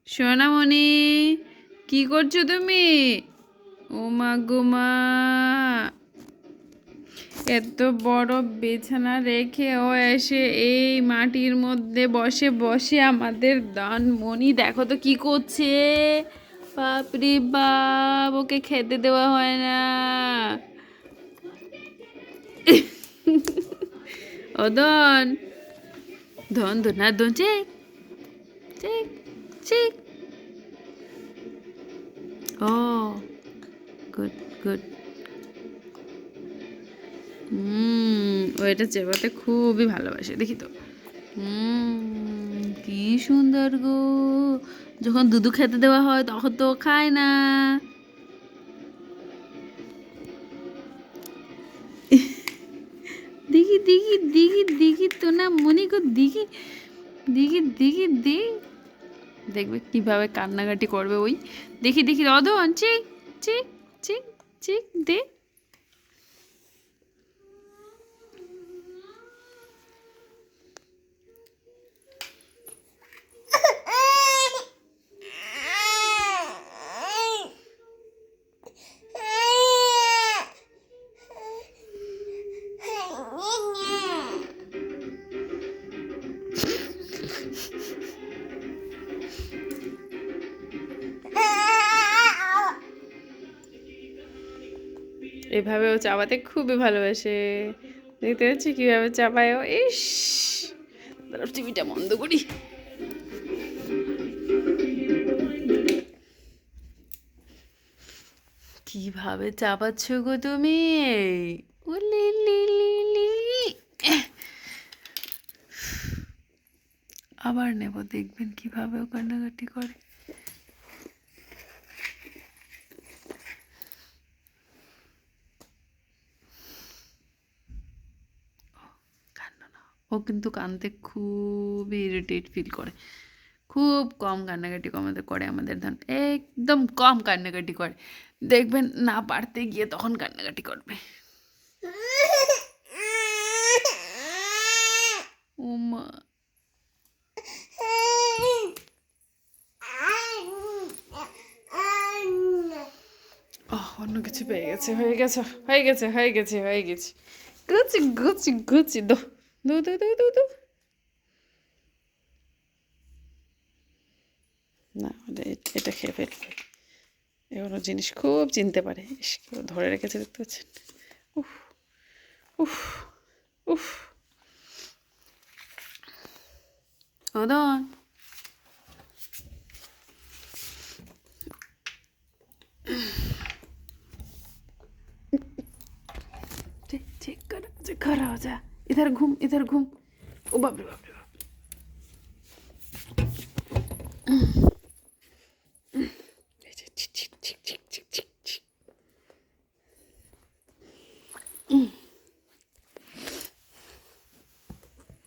সোনামণি, কি করছো তুমি? ও মা গো মা, এত বড় বিছানা রেখে ও এসে এই মাটির মধ্যে বসে বসে আমাদের দানমণি দেখো তো কি করছে। বাপরে বাপ, ওকে খেতে দেওয়া হয় না। ও ধন, ধন ধন না ধন, চেক চেক চেক। ও গুড গুড। ও এটা চেবাতে খুবই ভালোবাসে, দেখি তো। কি সুন্দর গো। যখন দুধু খেতে দেওয়া হয় তখন তো ও খায় না। দিঘি দিঘি দিঘি দিঘি তো না মনে গো, দিঘি দিঘি দিঘি দি। দেখবে কিভাবে কান্নাকাটি করবে ওই। দেখি দেখি রদন, চিক চিক চিক চিক দে। এভাবে ও চাবাতে খুবই ভালোবাসে। দেখতে পাচ্ছি কিভাবে চাপায় ও। ইস, টিভিটা বন্ধ করি। কিভাবে চাপাচ্ছ গো তুমি? উলি লি লি লি। আবার নেব, দেখবেন কিভাবে ও কান্নাকাটি করে। ও কিন্তু কাঁদতে খুবই ইরিটেট ফিল করে। খুব কম কান্নাকাটি করে আমাদের ধন, একদম কম কান্নাকাটি করে। দেখবেন না পারতে গিয়ে তখন কান্নাকাটি করবে। ও মা, অন্য কিছু পেয়ে গেছে, হয়ে গেছে হয়ে গেছে হয়ে গেছে হয়ে গেছে। গুচি গুচি গুচি দো দো দো দো দো দো। না, এটা খেয়ে ফেলবে। এগুলো জিনিস খুব চিনতে পারে। কেউ ধরে রেখেছে, দেখতে পাচ্ছেন। উফ উফ উফ। ওদন, खड़ा हो जा, इधर घूम इधर घूम। ओ बाप रे बाप रे।